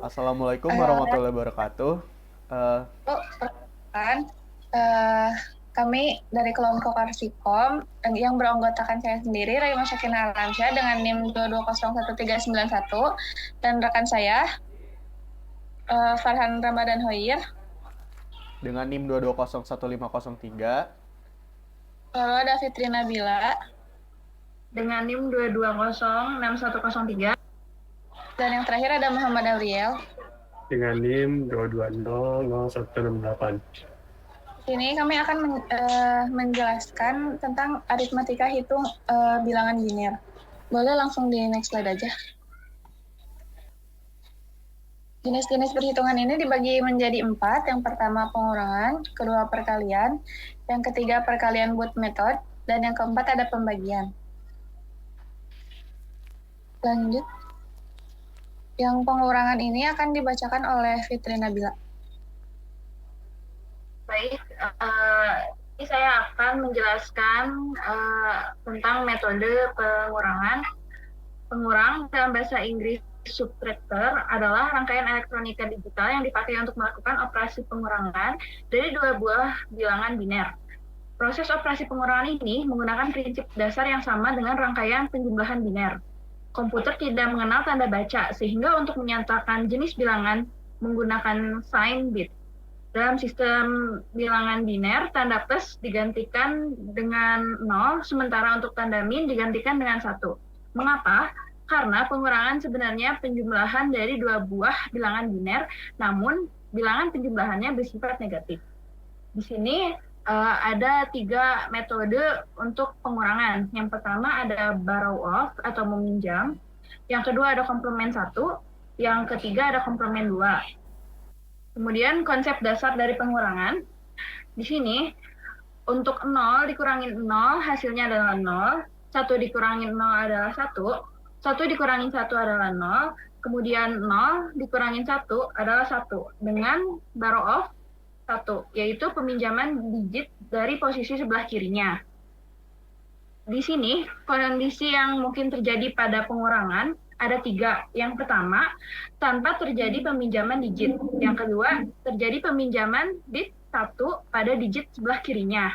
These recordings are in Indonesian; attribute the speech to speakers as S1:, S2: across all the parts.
S1: Assalamualaikum
S2: Eh,
S1: warahmatullahi wabarakatuh. Eh,
S2: kan, eh, kami dari kelompok Arsikom yang beranggotakan saya sendiri, Raima Syakina Alamsyah dengan NIM 2201391 dan rekan saya, Farhan Ramadan Hoir,
S1: dengan NIM 2201503.
S2: lalu ada Fitri Nabila, dengan NIM 2206103, dan yang terakhir ada Muhammad Auriel.
S3: Dengan NIM 2200168.
S2: Ini kami akan menjelaskan tentang aritmatika hitung bilangan biner. Boleh langsung di next slide aja. Jenis-jenis perhitungan ini dibagi menjadi 4. Yang pertama pengurangan, kedua perkalian, yang ketiga perkalian buat metode, dan yang keempat ada pembagian. Lanjut. Yang pengurangan ini akan dibacakan oleh Fitri Nabila. Baik, ini saya akan menjelaskan tentang metode pengurangan. Pengurang dalam bahasa Inggris subtractor adalah rangkaian elektronika digital yang dipakai untuk melakukan operasi pengurangan dari dua buah bilangan biner. Proses operasi pengurangan ini menggunakan prinsip dasar yang sama dengan rangkaian penjumlahan biner. Komputer tidak mengenal tanda baca, sehingga untuk menyatakan jenis bilangan menggunakan sign bit. Dalam sistem bilangan biner, tanda plus digantikan dengan 0, sementara untuk tanda min digantikan dengan 1. Mengapa? Karena pengurangan sebenarnya penjumlahan dari dua buah bilangan biner, namun bilangan penjumlahannya bersifat negatif. Di sini ada 3 metode untuk pengurangan. Yang pertama ada borrow off atau meminjam. Yang kedua ada komplement 1. Yang ketiga ada komplement 2. Kemudian konsep dasar dari pengurangan. Di sini untuk 0 dikurangin 0 hasilnya adalah 0. 1 dikurangin 0 adalah 1. 1 dikurangin 1 adalah 0. Kemudian 0 dikurangin 1 adalah 1. Dengan borrow off 1, yaitu peminjaman digit dari posisi sebelah kirinya. Di sini, kondisi yang mungkin terjadi pada pengurangan ada 3. Yang pertama, tanpa terjadi peminjaman digit. Yang kedua, terjadi peminjaman bit 1 pada digit sebelah kirinya.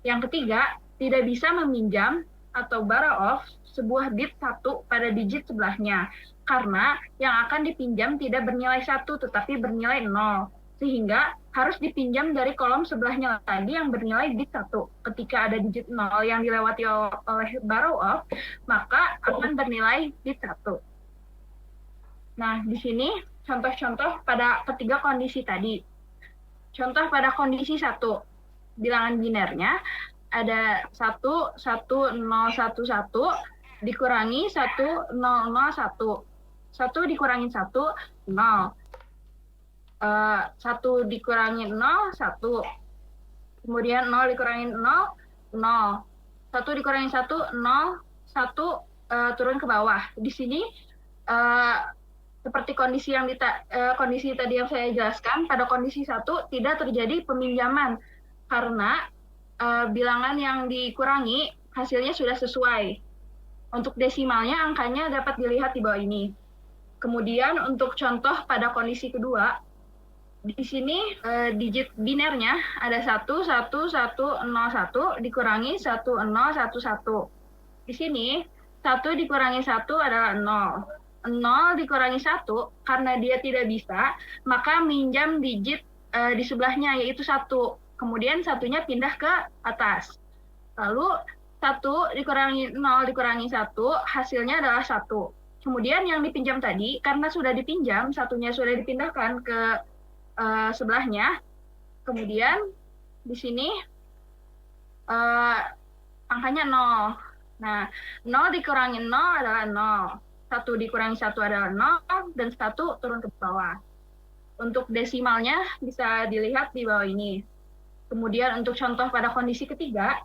S2: Yang ketiga, tidak bisa meminjam atau borrow off sebuah bit 1 pada digit sebelahnya, karena yang akan dipinjam tidak bernilai 1 tetapi bernilai 0. Sehingga harus dipinjam dari kolom sebelahnya tadi yang bernilai bit 1. Ketika ada digit 0 yang dilewati oleh borrow off, maka akan bernilai bit 1. Nah, di sini contoh-contoh pada ketiga kondisi tadi. Contoh pada kondisi 1, bilangan binernya ada 1, 1, 0, 1, 1 dikurangi 1, 0, 0, 1. 1 dikurangi 1, 0. 1 dikurangi 0, 1. Kemudian 0 dikurangi 0, 0. 1 dikurangi 1, 0. 1 turun ke bawah. Di sini seperti kondisi kondisi tadi yang saya jelaskan, pada kondisi 1 tidak terjadi peminjaman karena bilangan yang dikurangi hasilnya sudah sesuai. Untuk desimalnya angkanya dapat dilihat di bawah ini. Kemudian untuk contoh pada kondisi kedua, di sini digit binernya ada 1, 1, 1, 0, 1 dikurangi 1, 0, 1, 1. Di sini 1 dikurangi 1 adalah 0. 0 dikurangi 1 karena dia tidak bisa, maka minjam digit di sebelahnya yaitu 1. Kemudian satunya pindah ke atas. Lalu 1 dikurangi 0 dikurangi 1 hasilnya adalah 1. Kemudian yang dipinjam tadi karena sudah dipinjam, satunya sudah dipindahkan ke sebelahnya. Kemudian di sini angkanya 0. Nah, 0 dikurangi 0 adalah 0. 1 dikurangi 1 adalah 0, dan 1 turun ke bawah. Untuk desimalnya bisa dilihat di bawah ini. Kemudian untuk contoh pada kondisi ketiga,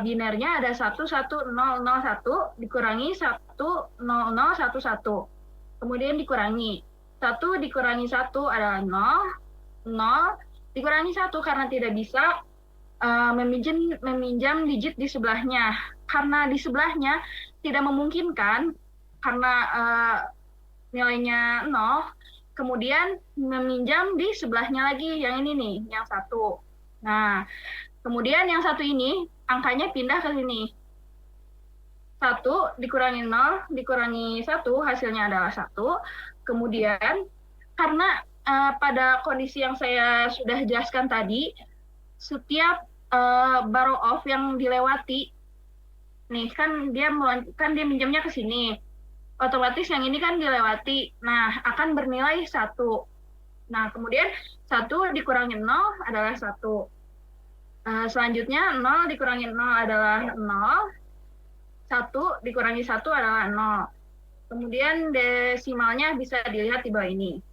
S2: binernya ada 1, 1, 0, 0, 1 dikurangi 1, 0, 0, 1, 1. Kemudian dikurangi. 1 dikurangi 1 adalah 0. 0 dikurangi 1 karena tidak bisa, meminjam digit di sebelahnya. Karena di sebelahnya tidak memungkinkan, karena nilainya 0, kemudian meminjam di sebelahnya lagi, yang ini nih, yang 1. Nah, kemudian yang 1 ini, angkanya pindah ke sini. 1 dikurangi 0, dikurangi 1, hasilnya adalah 1. Kemudian, karena pada kondisi yang saya sudah jelaskan tadi, setiap borrow off yang dilewati, nih kan dia minjamnya ke sini, otomatis yang ini kan dilewati, nah akan bernilai 1. Nah kemudian 1 dikurangi 0 adalah 1. Selanjutnya 0 dikurangi 0 adalah 0, 1 dikurangi 1 adalah 0. Kemudian desimalnya bisa dilihat di bawah ini.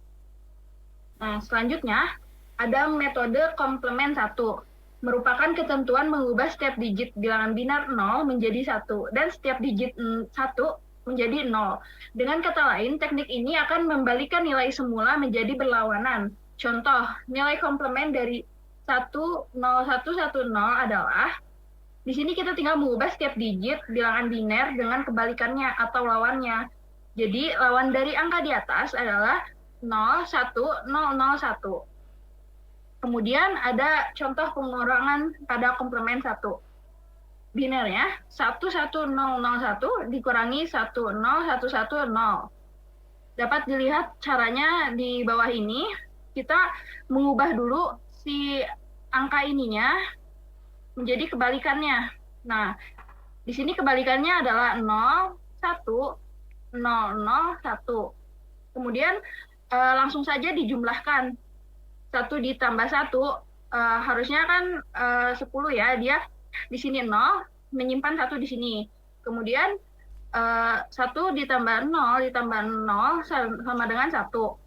S2: Nah, selanjutnya ada metode komplement 1. Merupakan ketentuan mengubah setiap digit bilangan binar 0 menjadi 1 dan setiap digit 1 menjadi 0. Dengan kata lain, teknik ini akan membalikan nilai semula menjadi berlawanan. Contoh, nilai komplement dari 10110 adalah, di sini kita tinggal mengubah setiap digit bilangan biner dengan kebalikannya atau lawannya. Jadi, lawan dari angka di atas adalah 01001. Kemudian ada contoh pengurangan pada komplement 1. Binernya 11001 dikurangi 10110. Dapat dilihat caranya di bawah ini. Kita mengubah dulu si angka ininya menjadi kebalikannya. Nah, di sini kebalikannya adalah 01001. Kemudian langsung saja dijumlahkan. 1 ditambah 1, harusnya kan 10 ya, dia di sini 0, menyimpan 1 di sini. Kemudian 1 ditambah 0 ditambah 0 sama dengan 1. 0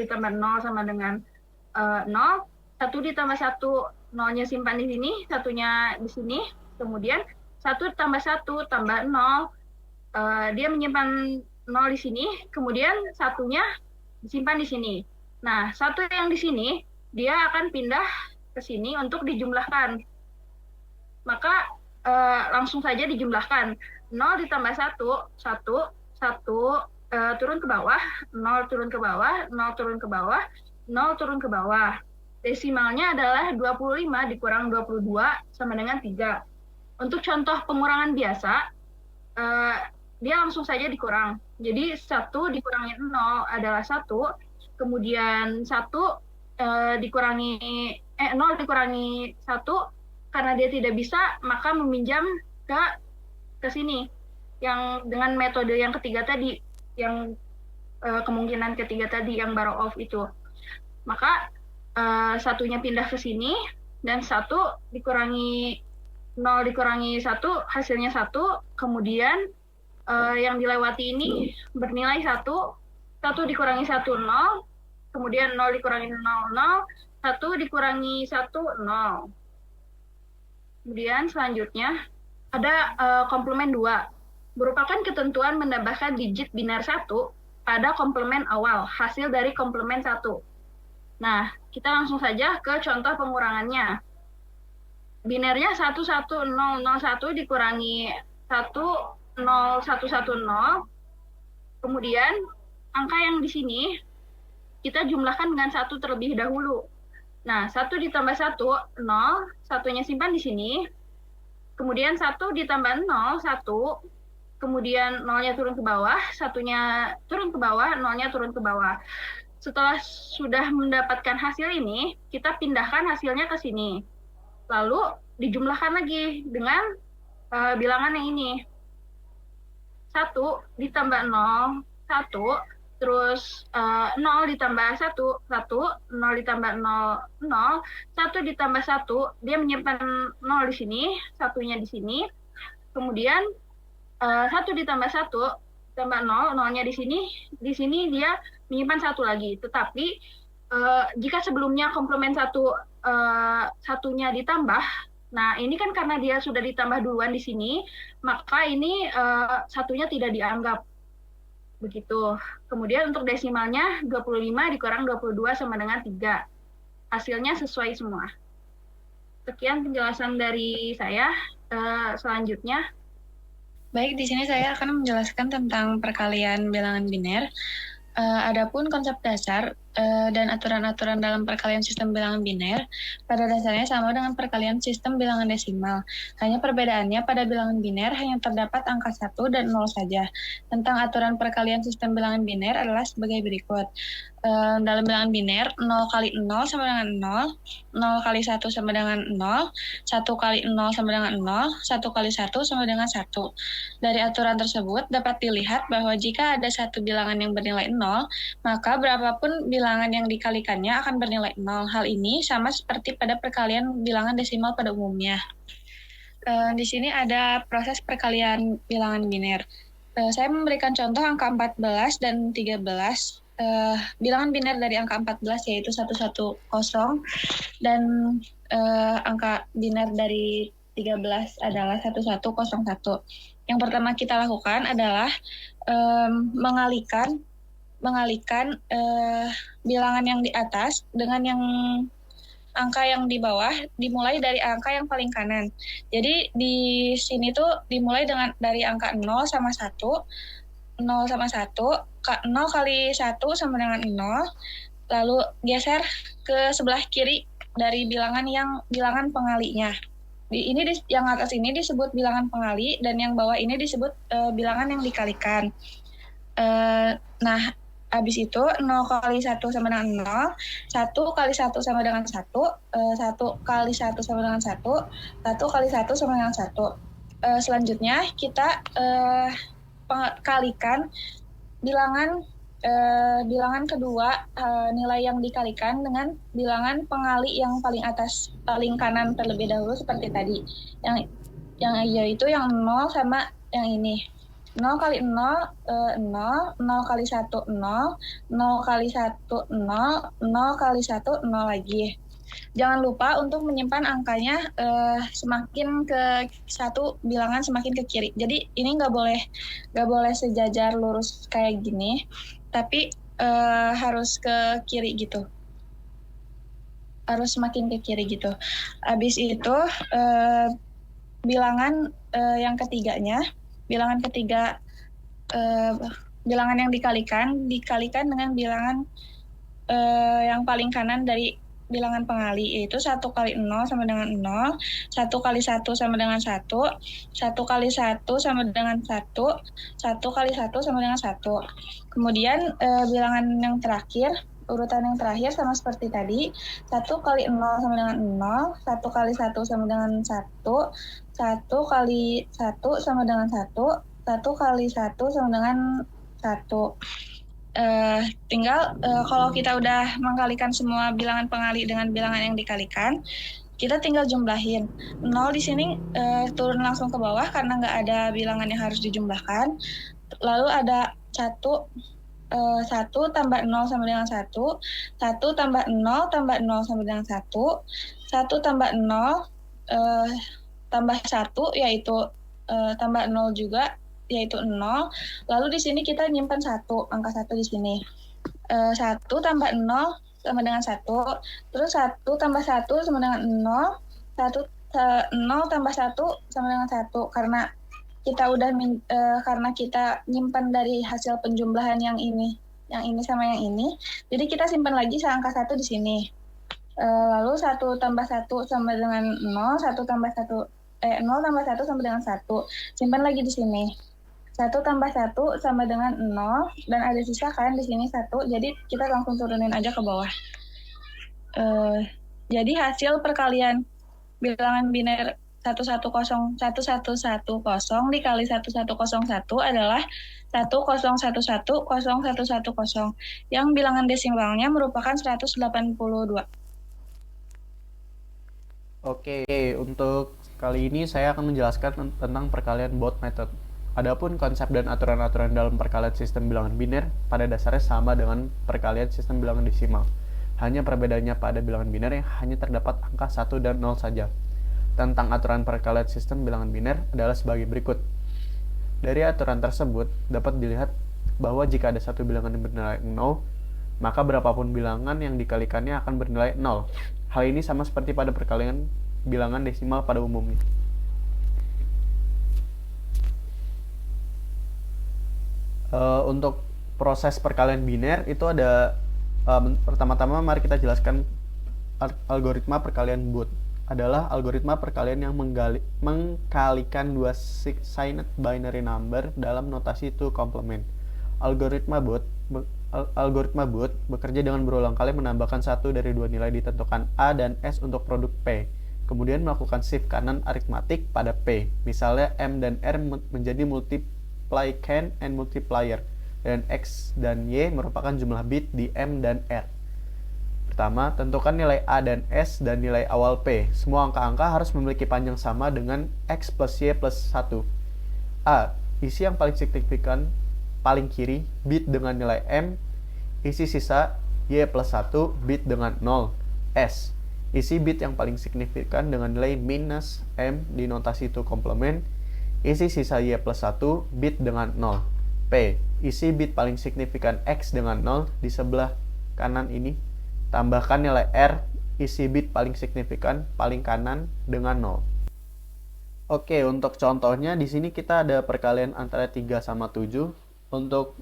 S2: ditambah 0 sama dengan 0. 1 ditambah 1, 0-nya simpan di sini, 1-nya di sini. Kemudian 1 tambah 1 tambah 0, dia menyimpan 0 di sini, kemudian 1-nya disimpan di sini. Nah, 1 yang di sini, dia akan pindah ke sini untuk dijumlahkan. Maka langsung saja dijumlahkan. 0 ditambah 1, 1, 1, turun ke bawah, 0 turun ke bawah, 0 turun ke bawah, 0 turun ke bawah. Desimalnya adalah 25 dikurang 22 sama dengan 3. Untuk contoh pengurangan biasa, dia langsung saja dikurang. Jadi 1 dikurangi 0 adalah 1, kemudian 0 dikurangi 1, karena dia tidak bisa, maka meminjam ke sini. Yang dengan metode yang ketiga tadi, yang kemungkinan ketiga tadi, yang borrow off itu. Maka 1-nya pindah ke sini, dan 1 dikurangi 0 dikurangi 1, hasilnya 1, kemudian yang dilewati ini bernilai 1, 1 dikurangi 1, 0, kemudian 0 dikurangi 0, 0, 1 dikurangi 1, 0. Kemudian selanjutnya ada komplement 2. Merupakan ketentuan menambahkan digit binar 1 pada komplement awal, hasil dari komplement 1. Nah, kita langsung saja ke contoh pengurangannya. Binernya 11001 dikurangi 10110. Kemudian angka yang di sini kita jumlahkan dengan 1 terlebih dahulu. Nah, 1 ditambah 1, 0, 1-nya simpan di sini. Kemudian 1 ditambah 0, 1. Kemudian 0-nya turun ke bawah, 1-nya turun ke bawah, 0-nya turun ke bawah. Setelah sudah mendapatkan hasil ini, kita pindahkan hasilnya ke sini. Lalu dijumlahkan lagi dengan bilangan yang ini. 1 ditambah 0, 1, terus 0 ditambah 1, 1, 0 ditambah 0, 0, 1 ditambah 1, dia menyimpan 0 di sini, 1-nya di sini. Kemudian 1 ditambah 1, tambah 0, 0-nya di sini dia menyimpan 1 lagi. Tetapi jika sebelumnya komplement 1-nya ditambah, nah ini kan karena dia sudah ditambah duluan di sini, maka ini 1-nya tidak dianggap. Begitu. Kemudian untuk desimalnya 25 dikurang 22 sama dengan 3. Hasilnya sesuai semua. Sekian penjelasan dari saya. Selanjutnya,
S3: Baik, di sini saya akan menjelaskan tentang perkalian bilangan biner. Adapun konsep dasar dan aturan-aturan dalam perkalian sistem bilangan biner pada dasarnya sama dengan perkalian sistem bilangan desimal. Hanya perbedaannya pada bilangan biner hanya terdapat angka 1 dan 0 saja. Tentang aturan perkalian sistem bilangan biner adalah sebagai berikut. Dalam bilangan biner, 0 kali 0 sama dengan 0, 0 kali 1 sama dengan 0, 1 kali 0 sama dengan 0, 1 kali 1 sama dengan 1. Dari aturan tersebut dapat dilihat bahwa jika ada satu bilangan yang bernilai 0, maka berapapun bilangan yang dikalikannya akan bernilai 0. Hal ini sama seperti pada perkalian bilangan desimal pada umumnya. Di sini ada proses perkalian bilangan biner. Saya memberikan contoh angka 14 dan 13. Bilangan biner dari angka 14 yaitu 110 dan angka biner dari 13 adalah 1101. Yang pertama kita lakukan adalah mengalihkan bilangan yang di atas dengan yang angka yang di bawah, dimulai dari angka yang paling kanan. Jadi di sini tuh dimulai dari angka 0 sama 1, 0 sama 1, 0 kali 1 sama dengan 0, lalu geser ke sebelah kiri dari bilangan pengalinya. Yang atas ini disebut bilangan pengali dan yang bawah ini disebut bilangan yang dikalikan. Nah, habis itu 0 kali 1 sama dengan 0, 1 kali 1 sama dengan 1, 1 kali 1 sama dengan 1, 1 kali 1 sama dengan 1. Selanjutnya kita kalikan bilangan kedua, nilai yang dikalikan dengan bilangan pengali yang paling atas, paling kanan terlebih dahulu seperti tadi. Yaitu yang 0 sama yang ini. 0 kali 0, 0, 0 kali 1, 0, 0 kali 1, 0, 0 kali 1, 0 lagi. Jangan lupa untuk menyimpan angkanya semakin ke satu bilangan semakin ke kiri. Jadi ini nggak boleh sejajar lurus kayak gini, tapi harus ke kiri gitu. Harus semakin ke kiri gitu. Habis itu bilangan yang ketiganya, bilangan ketiga, bilangan yang dikalikan dengan bilangan yang paling kanan dari bilangan pengali, yaitu 1 kali 0 sama dengan 0, 1 kali 1 sama dengan 1, 1 kali 1 sama dengan 1, 1 kali 1 sama dengan 1. Kemudian bilangan yang terakhir, urutan yang terakhir sama seperti tadi, 1 kali 0 sama dengan 0, 1 kali 1 sama dengan 1, 1 kali 1 sama dengan 1, 1 kali 1 sama dengan 1. Tinggal kalau kita udah mengkalikan semua bilangan pengali dengan bilangan yang dikalikan, kita tinggal jumlahin. 0 di sini turun langsung ke bawah karena nggak ada bilangan yang harus dijumlahkan. Lalu ada 1 tambah 0 sama dengan 1, 1 tambah 0 tambah 0 sama dengan 1, 1 tambah 0 tambah 1 yaitu tambah 0 juga, yaitu 0. Lalu di sini kita nyimpan 1, angka 1 di sini. 1 tambah 0 sama dengan 1. Terus 1 tambah 1 sama dengan 0. 0 tambah 1 sama dengan 1. Karena kita nyimpan dari hasil penjumlahan yang ini sama yang ini. Jadi kita simpan lagi angka 1 di sini. Lalu 1 tambah 1 sama dengan 0, 0 tambah 1 sama dengan 1. Simpan lagi di sini. 1 tambah 1 sama dengan 0, dan ada sisa kan di sini 1, jadi kita langsung turunin aja ke bawah. Jadi hasil perkalian bilangan biner 110 dikali 1101 adalah 1011010, yang bilangan desimalnya merupakan 182.
S1: Oke, untuk kali ini saya akan menjelaskan tentang perkalian Bode method. Adapun konsep dan aturan-aturan dalam perkalian sistem bilangan biner pada dasarnya sama dengan perkalian sistem bilangan desimal. Hanya perbedaannya pada bilangan biner yang hanya terdapat angka 1 dan 0 saja. Tentang aturan perkalian sistem bilangan biner adalah sebagai berikut. Dari aturan tersebut dapat dilihat bahwa jika ada satu bilangan yang bernilai 0, maka berapapun bilangan yang dikalikannya akan bernilai 0. Hal ini sama seperti pada perkalian bilangan desimal pada umumnya. Untuk proses perkalian biner itu ada pertama-tama mari kita jelaskan algoritma perkalian Booth. Adalah algoritma perkalian yang mengkalikan dua signed binary number dalam notasi two complement. Algoritma Booth bekerja dengan berulang kali menambahkan satu dari dua nilai ditentukan A dan S untuk produk P, kemudian melakukan shift kanan aritmatik pada P. Misalnya M dan R menjadi multiplicand and multiplier, dan X dan Y merupakan jumlah bit di M dan R. Pertama, tentukan nilai A dan S dan nilai awal P. Semua angka-angka harus memiliki panjang sama dengan X plus Y plus 1. A. Isi yang paling signifikan paling kiri, bit dengan nilai M. Isi sisa Y plus 1, bit dengan 0. S. Isi bit yang paling signifikan dengan nilai minus M di notasi two complement. Isi sisa Y plus 1, bit dengan 0. P. Isi bit paling signifikan X dengan 0 di sebelah kanan ini. Tambahkan nilai R, isi bit paling signifikan paling kanan dengan 0. Oke, untuk contohnya di sini kita ada perkalian antara 3 sama 7. Untuk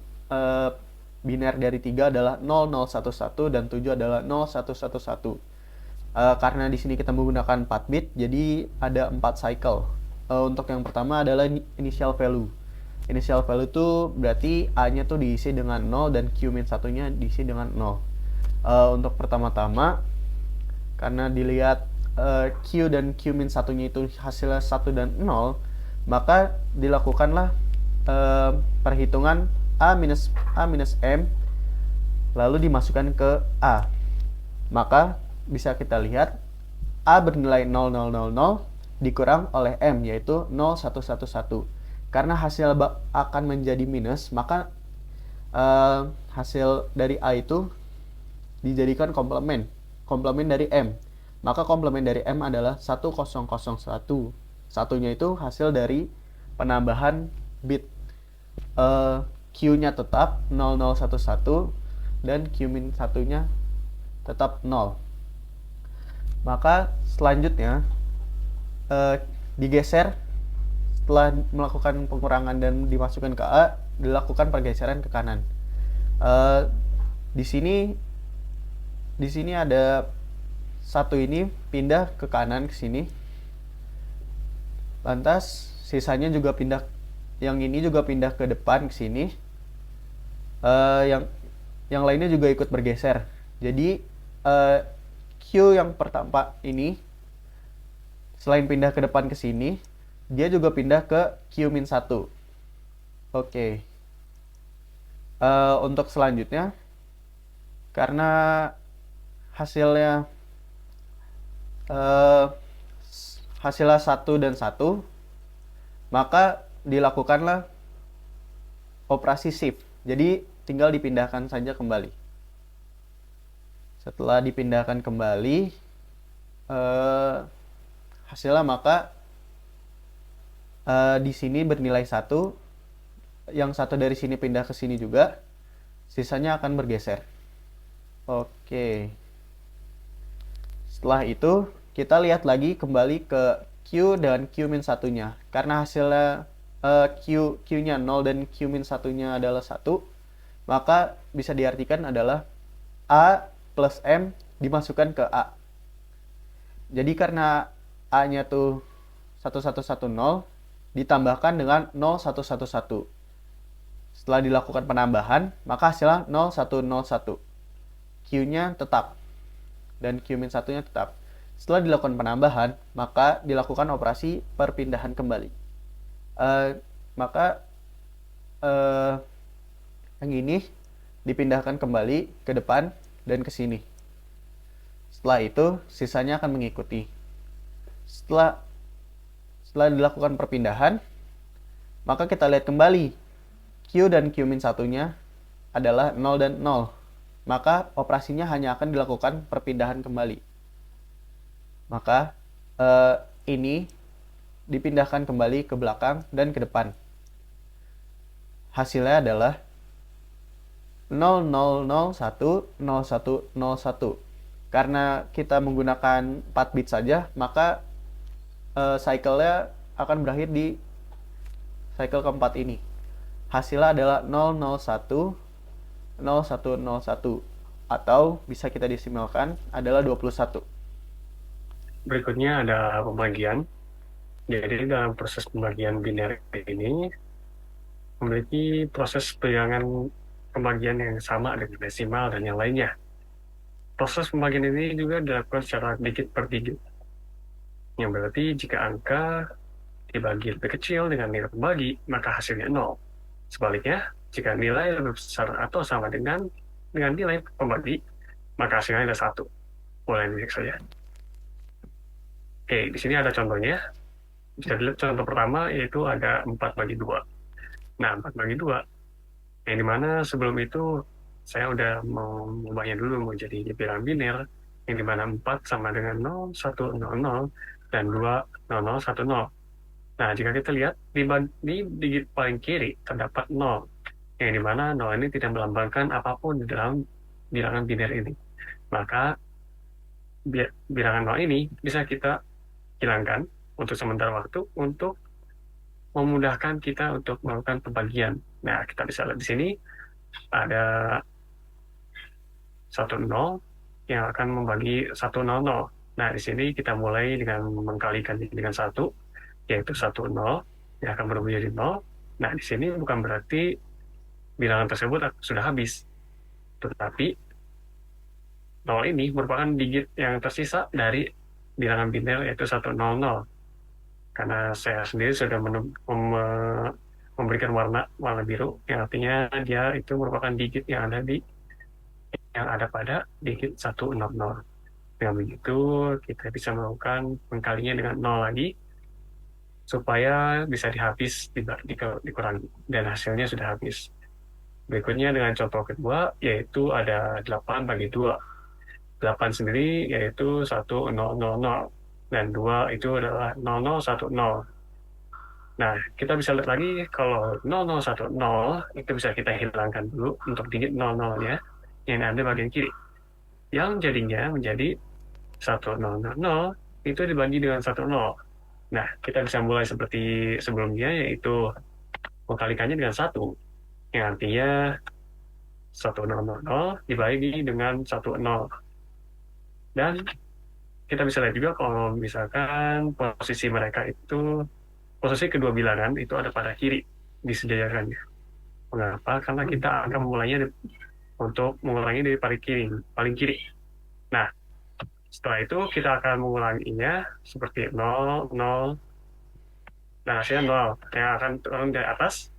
S1: biner dari 3 adalah 0011 dan 7 adalah 0111. Karena di sini kita menggunakan 4 bit, jadi ada 4 cycle. Untuk yang pertama adalah initial value. Initial value itu berarti A-nya tuh diisi dengan 0 dan Q-1-nya diisi dengan 0. Untuk pertama-tama, karena dilihat Q dan Q-1-nya itu hasilnya 1 dan 0, maka dilakukanlah perhitungan A minus M, lalu dimasukkan ke A. Maka bisa kita lihat A bernilai 0000 dikurang oleh M, yaitu 0111. Karena hasil akan menjadi minus, maka hasil dari A itu dijadikan komplement dari M. Maka komplement dari M adalah 1001. Satunya itu hasil dari penambahan bit. Q-nya tetap 0011 dan Q-1-nya tetap 0. Maka selanjutnya digeser setelah melakukan pengurangan dan dimasukkan ke A, dilakukan pergeseran ke kanan. Di sini ada satu ini pindah ke kanan ke sini. Lantas sisanya juga pindah, yang ini juga pindah ke depan ke sini. Yang lainnya juga ikut bergeser. Jadi Q yang pertama ini selain pindah ke depan ke sini, dia juga pindah ke Q-1. Oke. Untuk selanjutnya, karena hasilnya 1 dan 1, maka dilakukanlah operasi shift. Jadi tinggal dipindahkan saja kembali. Setelah dipindahkan kembali hasilnya, maka di sini bernilai 1, yang satu dari sini pindah ke sini juga, sisanya akan bergeser. Oke. Setelah itu kita lihat lagi kembali ke Q dan Q-1-nya. Karena hasilnya Q-nya 0 dan Q-1-nya adalah 1, maka bisa diartikan adalah A plus M dimasukkan ke A. Jadi karena A-nya tuh 1110 ditambahkan dengan 0111. Setelah dilakukan penambahan, maka hasilnya 0101. Q-nya tetap dan Q-1-nya tetap. Setelah dilakukan penambahan, maka dilakukan operasi perpindahan kembali. Maka yang ini dipindahkan kembali ke depan dan ke sini. Setelah itu, sisanya akan mengikuti. Setelah dilakukan perpindahan, maka kita lihat kembali Q dan Q-1-nya adalah 0 dan 0. Maka operasinya hanya akan dilakukan perpindahan kembali. Maka ini dipindahkan kembali ke belakang dan ke depan. Hasilnya adalah 0001 0101. Karena kita menggunakan 4 bit saja, maka cycle-nya akan berakhir di cycle keempat ini. Hasilnya adalah 001 0101 atau bisa kita desimalkan adalah 21.
S4: Berikutnya ada pembagian. Jadi dalam proses pembagian biner ini memiliki proses bilangan pembagian yang sama dengan desimal dan yang lainnya. Proses pembagian ini juga dilakukan secara digit per digit. Yang berarti jika angka dibagi lebih kecil dengan nilai pembagi, maka hasilnya 0. Sebaliknya, jika nilai lebih besar atau sama dengan nilai pembagi, maka hasilnya ada 1. Boleh dilihat saja. Oke, di sini ada contohnya. Bisa dilihat contoh pertama, yaitu ada 4/2. Nah, 4/2, yang dimana sebelum itu saya udah mau mengubahnya dulu menjadi bilangan biner, yang dimana 4 sama dengan 0, 1, 0, 0, dan 2, 0, 0, 1, 0. Nah, jika kita lihat di digit paling kiri terdapat 0, yang dimana 0 ini tidak melambangkan apapun di dalam bilangan biner ini. Maka bilangan 0 ini bisa kita hilangkan untuk sementara waktu untuk memudahkan kita untuk melakukan pembagian. Nah, kita bisa lihat di sini ada 1, 0 yang akan membagi 1, 0, 0. Nah, di sini kita mulai dengan mengkalikan dengan 1, yaitu 1, 0 yang akan berubah menjadi 0. Nah, di sini bukan berarti bilangan tersebut sudah habis, tetapi 0 ini merupakan digit yang tersisa dari bilangan biner, yaitu 1, 0, 0. Karena saya sendiri sudah memberikan warna biru, yang artinya dia itu merupakan digit yang ada pada digit 1, 0, 0. Dengan begitu, kita bisa melakukan mengkalinya dengan 0 lagi, supaya bisa dikurangi, dan hasilnya sudah habis. Berikutnya dengan contoh kedua, yaitu ada 8/2. 8 sendiri yaitu 1, 0, 0, 0. Dan 2 itu adalah 0, 0, 1, 0. Nah, kita bisa lihat lagi kalau 0, 0, 1, 0 itu bisa kita hilangkan dulu untuk digit 0, 0-nya yang ada bagian kiri. Yang jadinya menjadi 1, 0, 0, 0 itu dibagi dengan 1, 0. Nah, kita bisa mulai seperti sebelumnya, yaitu mengkalikannya dengan 1, yang artinya 1, 0, 0, 0 dibagi dengan 1, 0. Dan kita bisa lihat juga kalau misalkan posisi mereka itu, posisi kedua bilangan itu ada pada kiri disejajarkannya. Mengapa? Karena kita akan memulainya untuk mengulangi dari paling kiri. Nah, setelah itu kita akan mengulanginya seperti 0, 0, dan hasilnya 0, yang akan turun dari atas,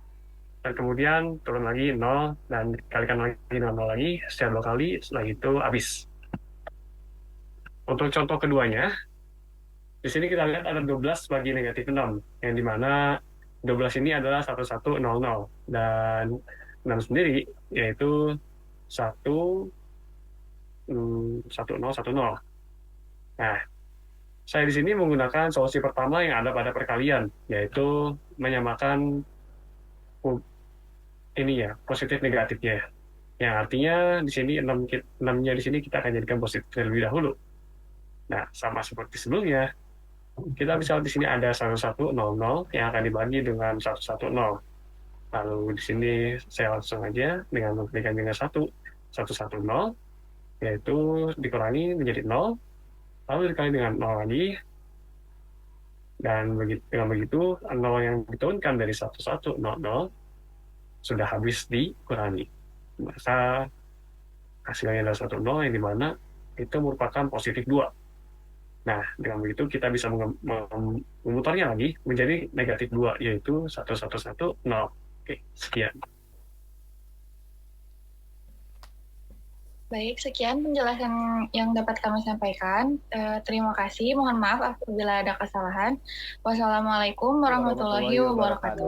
S4: dan kemudian turun lagi 0, dan dikalikan lagi dengan 0 lagi, setelah 2 kali, setelah itu habis. Untuk contoh keduanya, di sini kita lihat ada 12 bagi negatif 6, yang dimana 12 ini adalah 1, 1, 0, 0, dan 6 sendiri yaitu 1, 1, 0, 1, 0. Nah, saya di sini menggunakan solusi pertama yang ada pada perkalian, yaitu menyamakan ini ya, positif negatifnya. Yang artinya di sini 6-nya di sini kita akan jadikan positif terlebih dahulu. Nah, sama seperti sebelumnya, kita bisa di sini ada 1, 1, 0, 0 yang akan dibagi dengan 1, 1, 0. Lalu di sini saya langsung aja dengan memberikan dengan 1, 1, 1, 0, yaitu dikurangi menjadi 0, lalu dikali dengan 0 lagi, dan dengan begitu 0 yang diturunkan dari 1, 1, 0, 0 sudah habis dikurangi. Maka hasilnya adalah 1, 0 yang dimana itu merupakan positif 2. Nah, dengan begitu kita bisa memutarnya lagi menjadi negatif 2, yaitu 1, 1, 1, 0. Oke, sekian.
S3: Baik, sekian penjelasan yang dapat kami sampaikan. Terima kasih. Mohon maaf apabila ada kesalahan. Wassalamualaikum warahmatullahi wabarakatuh.